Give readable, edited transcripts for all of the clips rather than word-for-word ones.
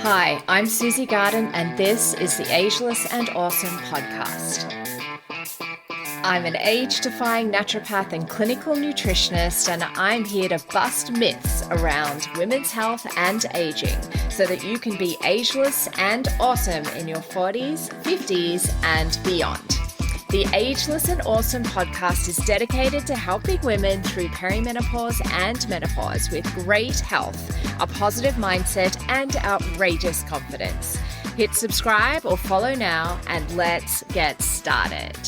Hi, I'm Susie Garden, and this is the Ageless and Awesome podcast. I'm an age-defying naturopath and clinical nutritionist, and I'm here to bust myths around women's health and aging so that you can be ageless and awesome in your 40s, 50s, and beyond. The Ageless and Awesome podcast is dedicated to helping women through perimenopause and menopause with great health, a positive mindset, and outrageous confidence. Hit subscribe or follow now, and let's get started.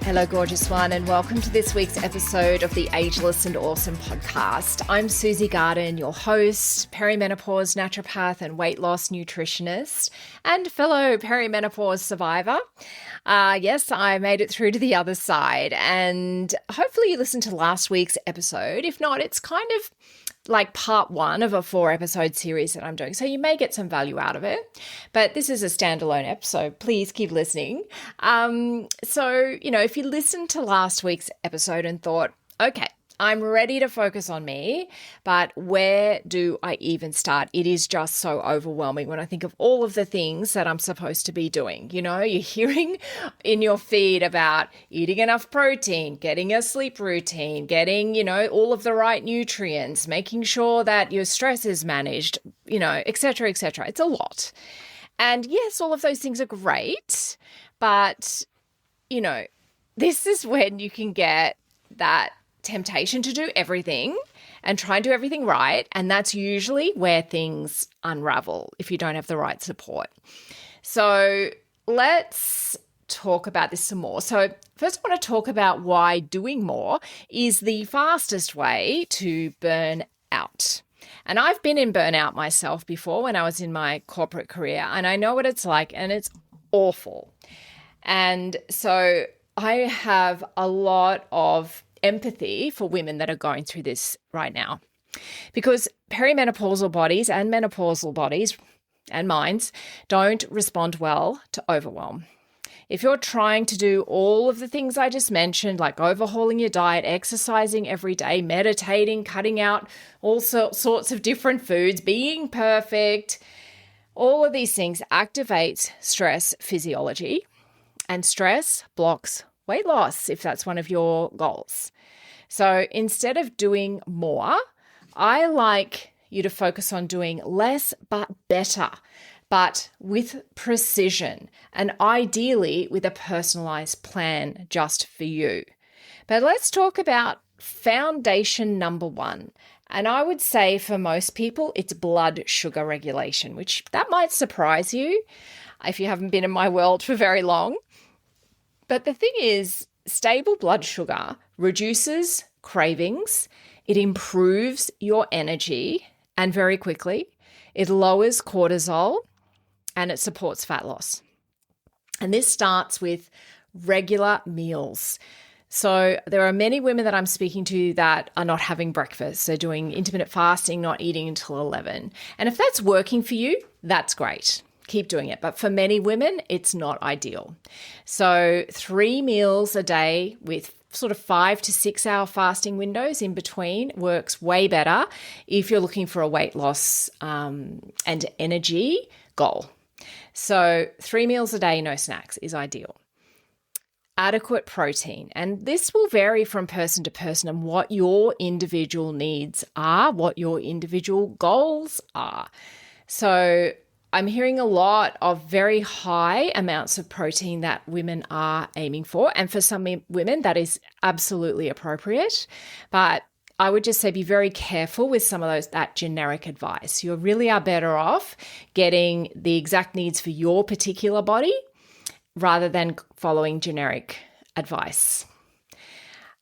Hello, gorgeous one, and welcome to this week's episode of the Ageless and Awesome podcast. I'm Susie Garden, your host, perimenopause naturopath and weight loss nutritionist, and fellow perimenopause survivor. Yes, I made it through to the other side, and hopefully you listened to last week's episode. If not, it's kind of like part one of a 4-episode series that I'm doing. So you may get some value out of it, but this is a standalone episode. Please keep listening. If you listened to last week's episode and thought, okay, I'm ready to focus on me, but where do I even start? It is just so overwhelming when I think of all of the things that I'm supposed to be doing. You know, you're hearing in your feed about eating enough protein, getting a sleep routine, getting, all of the right nutrients, making sure that your stress is managed, et cetera, et cetera. It's a lot. And yes, all of those things are great, but, this is when you can get that temptation to do everything and try and do everything right. And that's usually where things unravel if you don't have the right support. So let's talk about this some more. So first I want to talk about why doing more is the fastest way to burn out. And I've been in burnout myself before when I was in my corporate career, and I know what it's like, and it's awful. And so I have a lot of empathy for women that are going through this right now, because perimenopausal bodies and menopausal bodies and minds don't respond well to overwhelm. If you're trying to do all of the things I just mentioned, like overhauling your diet, exercising every day, meditating, cutting out all sorts of different foods, being perfect, all of these things activate stress physiology, and stress blocks weight loss if that's one of your goals. So instead of doing more, I like you to focus on doing less but better, but with precision, and ideally with a personalised plan just for you. But let's talk about foundation number one. And I would say for most people, it's blood sugar regulation, which that might surprise you if you haven't been in my world for very long. But the thing is, stable blood sugar reduces cravings, it improves your energy, and very quickly, it lowers cortisol, and it supports fat loss. And this starts with regular meals. So there are many women that I'm speaking to that are not having breakfast. They're doing intermittent fasting, not eating until 11. And if that's working for you, that's great. Keep doing it. But for many women, it's not ideal. So 3 meals a day with sort of 5 to 6 hour fasting windows in between works way better if you're looking for a weight loss and energy goal. So 3 meals a day, no snacks is ideal. Adequate protein. And this will vary from person to person and what your individual needs are, what your individual goals are. So I'm hearing a lot of very high amounts of protein that women are aiming for. And for some women, that is absolutely appropriate. But I would just say be very careful with some of that generic advice. You really are better off getting the exact needs for your particular body rather than following generic advice.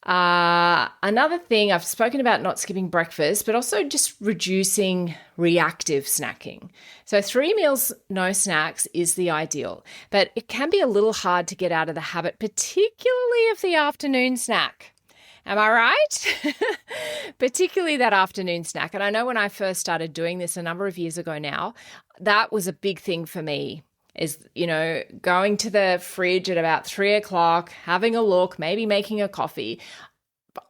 Another thing, I've spoken about not skipping breakfast, but also just reducing reactive snacking. So 3 meals, no snacks is the ideal, but it can be a little hard to get out of the habit, particularly of the afternoon snack. Am I right? Particularly that afternoon snack. And I know when I first started doing this a number of years ago now, that was a big thing for me. Is, going to the fridge at about 3 o'clock, having a look, maybe making a coffee.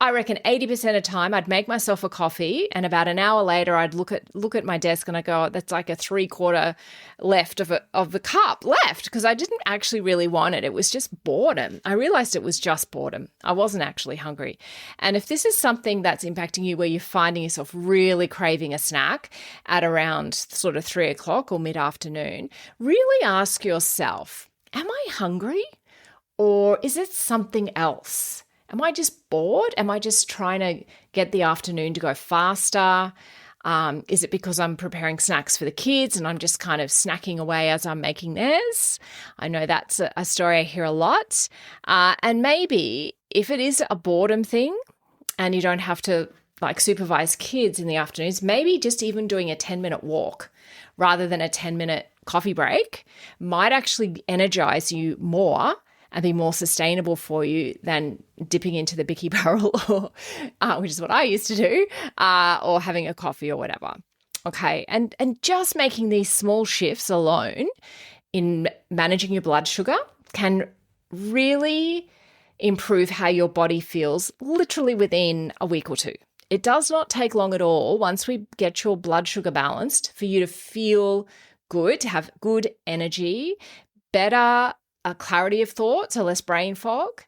I reckon 80% of time I'd make myself a coffee, and about an hour later I'd look at my desk and I go, oh, that's like a 3/4 left of the cup left, because I didn't actually really want it. It was just boredom. I realized it was just boredom. I wasn't actually hungry. And if this is something that's impacting you where you're finding yourself really craving a snack at around sort of 3 o'clock or mid-afternoon, really ask yourself, am I hungry, or is it something else? Am I just bored? Am I just trying to get the afternoon to go faster? Is it because I'm preparing snacks for the kids and I'm just kind of snacking away as I'm making theirs? I know that's a story I hear a lot. And maybe if it is a boredom thing and you don't have to like supervise kids in the afternoons, maybe just even doing a 10-minute walk rather than a 10-minute coffee break might actually energize you more and be more sustainable for you than dipping into the Bicky barrel, or, which is what I used to do, or having a coffee or whatever. Okay, and just making these small shifts alone in managing your blood sugar can really improve how your body feels literally within a week or two. It does not take long at all once we get your blood sugar balanced for you to feel good, to have good energy, better clarity of thought, so less brain fog,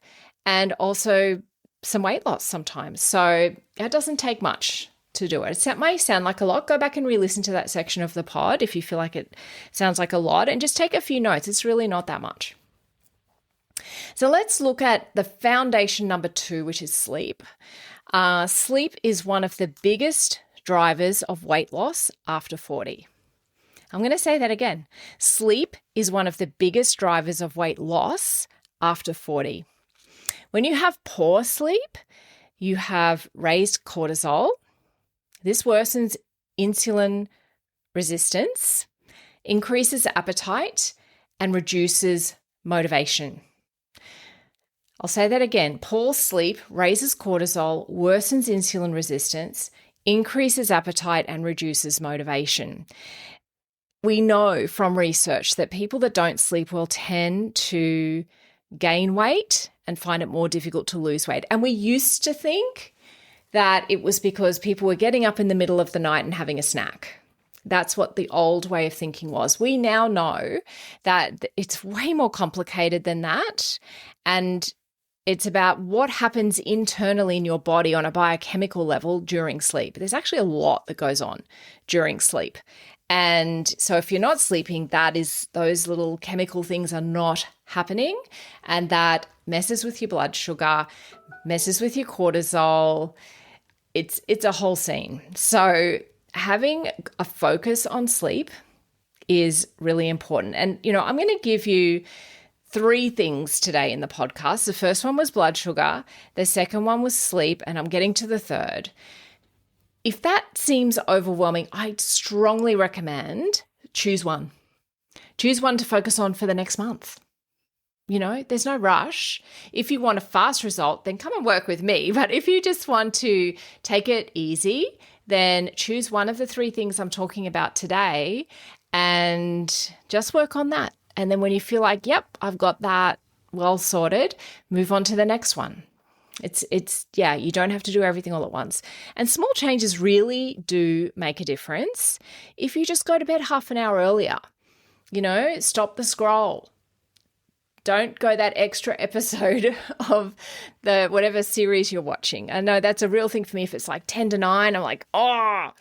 and also some weight loss sometimes. So it doesn't take much to do it. It may sound like a lot. Go back and re-listen to that section of the pod if you feel like it sounds like a lot, and just take a few notes. It's really not that much. So let's look at the foundation number 2, which is sleep. Sleep is one of the biggest drivers of weight loss after 40. I'm going to say that again. Sleep is one of the biggest drivers of weight loss after 40. When you have poor sleep, you have raised cortisol. This worsens insulin resistance, increases appetite, and reduces motivation. I'll say that again. Poor sleep raises cortisol, worsens insulin resistance, increases appetite, and reduces motivation. We know from research that people that don't sleep well tend to gain weight and find it more difficult to lose weight. And we used to think that it was because people were getting up in the middle of the night and having a snack. That's what the old way of thinking was. We now know that it's way more complicated than that. And it's about what happens internally in your body on a biochemical level during sleep. There's actually a lot that goes on during sleep. And so if you're not sleeping, that is, those little chemical things are not happening, and that messes with your blood sugar, messes with your cortisol. It's a whole scene. So having a focus on sleep is really important. And, I'm going to give you 3 things today in the podcast. The first one was blood sugar. The second one was sleep, and I'm getting to the third. If that seems overwhelming, I strongly recommend choose one. Choose one to focus on for the next month. There's no rush. If you want a fast result, then come and work with me. But if you just want to take it easy, then choose one of the 3 things I'm talking about today and just work on that. And then when you feel like, yep, I've got that well sorted, move on to the next one. You don't have to do everything all at once. And small changes really do make a difference. If you just go to bed half an hour earlier, stop the scroll. Don't go that extra episode of the whatever series you're watching. I know that's a real thing for me. If it's like 10 to 9, I'm like, I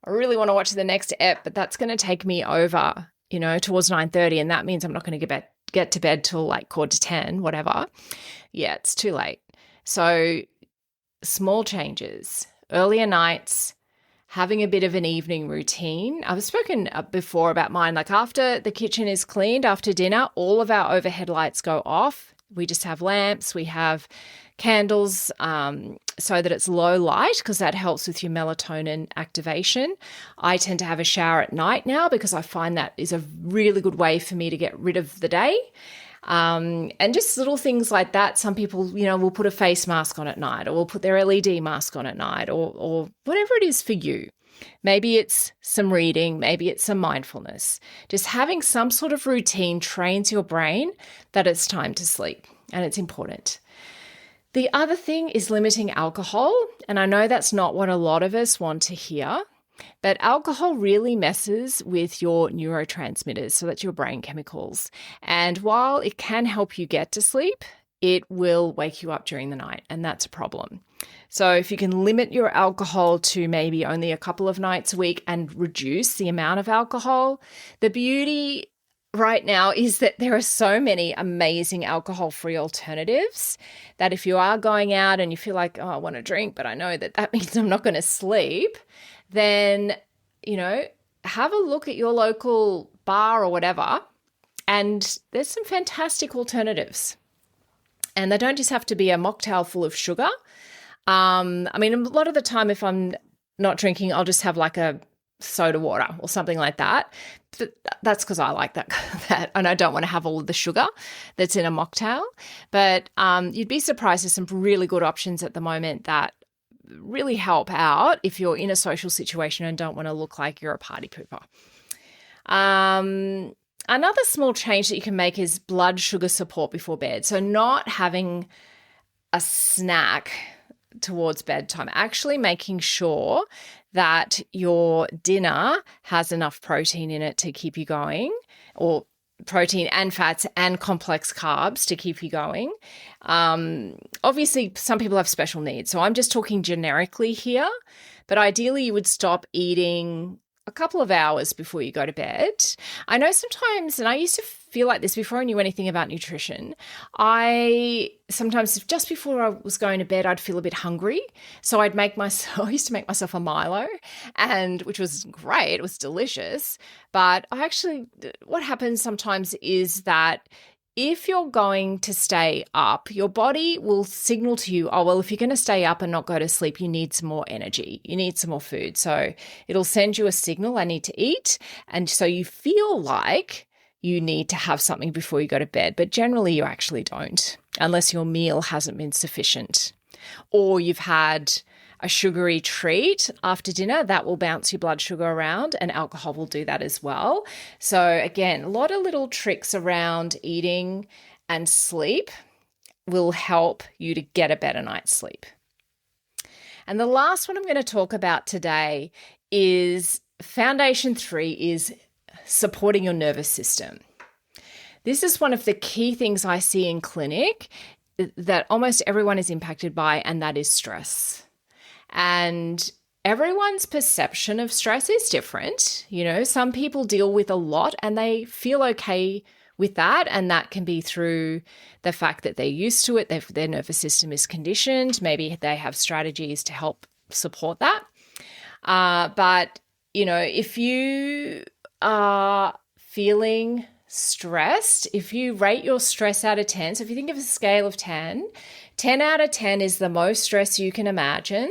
really want to watch the next ep, but that's going to take me over, towards 9:30. And that means I'm not going to get to bed till like 9:45, whatever. Yeah, it's too late. So small changes, earlier nights, having a bit of an evening routine. I've spoken before about mine, like after the kitchen is cleaned, after dinner, all of our overhead lights go off. We just have lamps, we have candles so that it's low light because that helps with your melatonin activation. I tend to have a shower at night now because I find that is a really good way for me to get rid of the day. And just little things like that. Some people, will put a face mask on at night, or will put their LED mask on at night, or whatever it is for you. Maybe it's some reading, maybe it's some mindfulness. Just having some sort of routine trains your brain that it's time to sleep, and it's important. The other thing is limiting alcohol. And I know that's not what a lot of us want to hear, but alcohol really messes with your neurotransmitters. So that's your brain chemicals. And while it can help you get to sleep, it will wake you up during the night. And that's a problem. So if you can limit your alcohol to maybe only a couple of nights a week and reduce the amount of alcohol, the beauty right now is that there are so many amazing alcohol-free alternatives that if you are going out and you feel like, oh, I want to drink, but I know that means I'm not going to sleep, then, have a look at your local bar or whatever, and there's some fantastic alternatives. And they don't just have to be a mocktail full of sugar. A lot of the time if I'm not drinking, I'll just have like a soda water or something like that. But that's because I like that and I don't want to have all of the sugar that's in a mocktail. But you'd be surprised, there's some really good options at the moment that really help out if you're in a social situation and don't want to look like you're a party pooper. Another small change that you can make is blood sugar support before bed. So not having a snack towards bedtime, actually making sure that your dinner has enough protein in it to keep you going, or protein and fats and complex carbs to keep you going. Obviously, some people have special needs, so I'm just talking generically here, but ideally you would stop eating a couple of hours before you go to bed. I know sometimes, and I used to feel like this before I knew anything about nutrition, I sometimes just before I was going to bed, I'd feel a bit hungry. So I used to make myself a Milo, and which was great. It was delicious. But what happens sometimes is that if you're going to stay up, your body will signal to you, oh, well, if you're going to stay up and not go to sleep, you need some more energy. You need some more food. So it'll send you a signal, I need to eat. And so you feel like you need to have something before you go to bed. But generally you actually don't, unless your meal hasn't been sufficient. Or you've had a sugary treat after dinner, that will bounce your blood sugar around, and alcohol will do that as well. So again, a lot of little tricks around eating and sleep will help you to get a better night's sleep. And the last one I'm going to talk about today is foundation 3 is supporting your nervous system. This is one of the key things I see in clinic that almost everyone is impacted by, and that is stress. And everyone's perception of stress is different. Some people deal with a lot and they feel okay with that. And that can be through the fact that they're used to it. Their nervous system is conditioned. Maybe they have strategies to help support that. But if you are feeling stressed, if you rate your stress out of 10, so if you think of a scale of 10 out of 10 is the most stress you can imagine.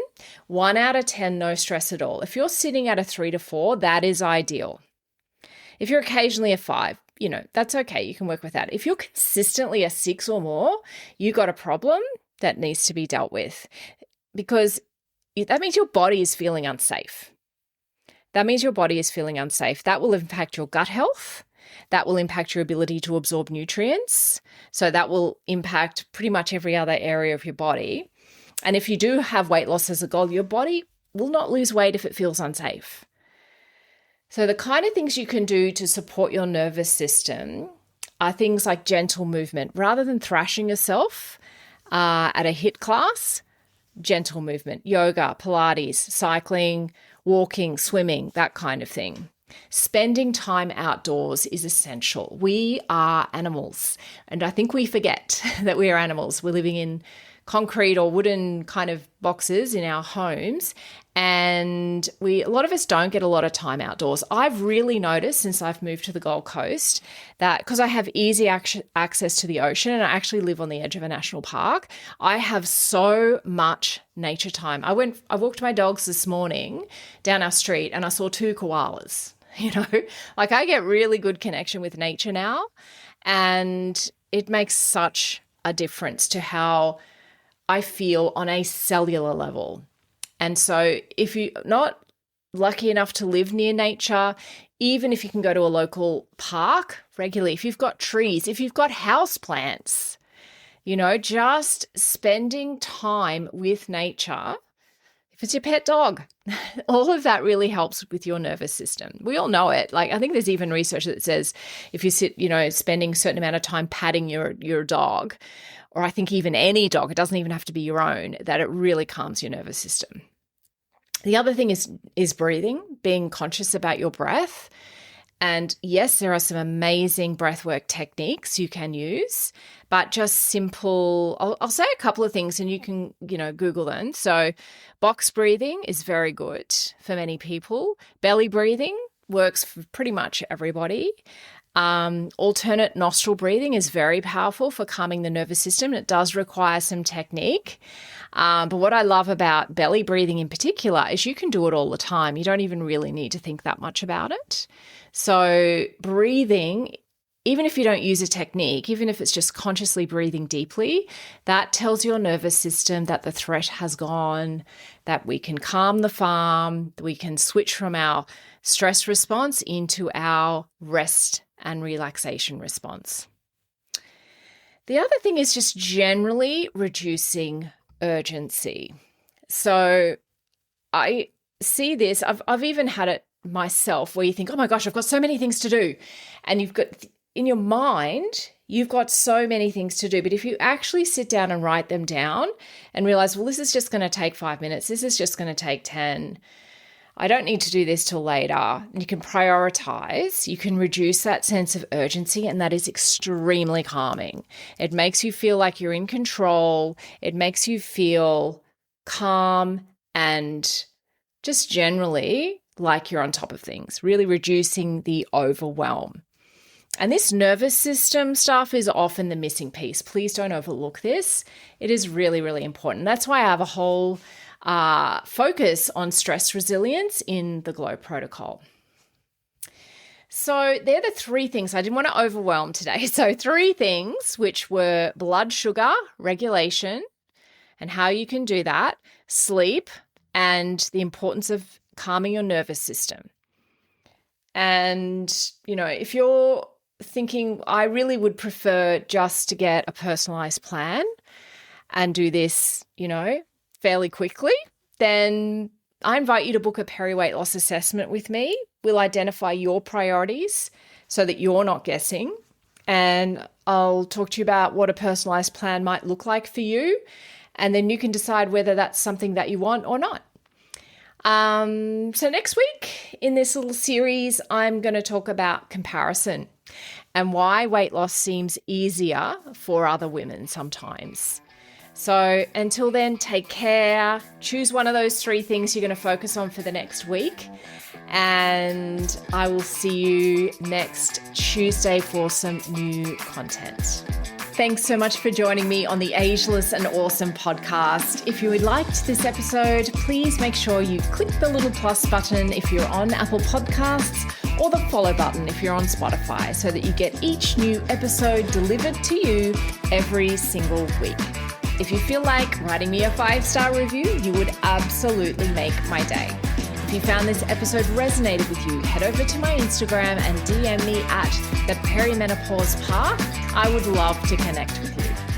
1 out of 10, no stress at all. If you're sitting at a 3 to 4, that is ideal. If you're occasionally a 5, that's okay. You can work with that. If you're consistently a 6 or more, you got a problem that needs to be dealt with, because that means your body is feeling unsafe. That will impact your gut health. That will impact your ability to absorb nutrients. So that will impact pretty much every other area of your body. And if you do have weight loss as a goal, your body will not lose weight if it feels unsafe. So the kind of things you can do to support your nervous system are things like gentle movement. Rather than thrashing yourself at a HIIT class, gentle movement, yoga, Pilates, cycling, walking, swimming, that kind of thing. Spending time outdoors is essential. We are animals, and I think we forget that we are animals. We're living in concrete or wooden kind of boxes in our homes, and a lot of us don't get a lot of time outdoors. I've really noticed since I've moved to the Gold Coast that because I have easy access to the ocean and I actually live on the edge of a national park, I have so much nature time. I walked my dogs this morning down our street and I saw 2 koalas. I get really good connection with nature now, and it makes such a difference to how I feel on a cellular level. And so if you're not lucky enough to live near nature, even if you can go to a local park regularly, if you've got trees, if you've got house plants, Just spending time with nature. If it's your pet dog, all of that really helps with your nervous system. We all know it. Like, I think there's even research that says if you spending a certain amount of time patting your dog, or I think even any dog, it doesn't even have to be your own, that it really calms your nervous system. The other thing is breathing, being conscious about your breath. And yes, there are some amazing breathwork techniques you can use, but just simple, I'll say a couple of things and you can, Google them. So box breathing is very good for many people. Belly breathing works for pretty much everybody. Alternate nostril breathing is very powerful for calming the nervous system. It does require some technique. But what I love about belly breathing in particular is you can do it all the time. You don't even really need to think that much about it. So breathing, even if you don't use a technique, even if it's just consciously breathing deeply, that tells your nervous system that the threat has gone, that we can calm the farm, that we can switch from our stress response into our rest and relaxation response. The other thing is just generally reducing urgency. So I see this, I've even had it myself where you think, oh my gosh, I've got so many things to do. And you've got, in your mind, you've got so many things to do. But if you actually sit down and write them down and realize, well, this is just going to take 5 minutes. This is just going to take 10. I don't need to do this till later. And you can prioritize. You can reduce that sense of urgency, and that is extremely calming. It makes you feel like you're in control. It makes you feel calm and just generally like you're on top of things, really reducing the overwhelm. And this nervous system stuff is often the missing piece. Please don't overlook this. It is really, really important. That's why I have a whole focus on stress resilience in the GLOW protocol. So they're the 3 things. I didn't want to overwhelm today. So 3 things, which were blood sugar regulation and how you can do that, sleep, and the importance of calming your nervous system. And, if you're thinking, I really would prefer just to get a personalised plan and do this, fairly quickly, then I invite you to book a peri weight loss assessment with me. We'll identify your priorities so that you're not guessing. And I'll talk to you about what a personalised plan might look like for you. And then you can decide whether that's something that you want or not. So next week in this little series, I'm going to talk about comparison and why weight loss seems easier for other women sometimes. So until then, take care. Choose one of those 3 things you're going to focus on for the next week. And I will see you next Tuesday for some new content. Thanks so much for joining me on the Ageless and Awesome podcast. If you liked this episode, please make sure you click the little plus button if you're on Apple Podcasts, or the follow button if you're on Spotify, so that you get each new episode delivered to you every single week. If you feel like writing me a 5-star review, you would absolutely make my day. If you found this episode resonated with you, head over to my Instagram and DM me at the Perimenopause Path. I would love to connect with you.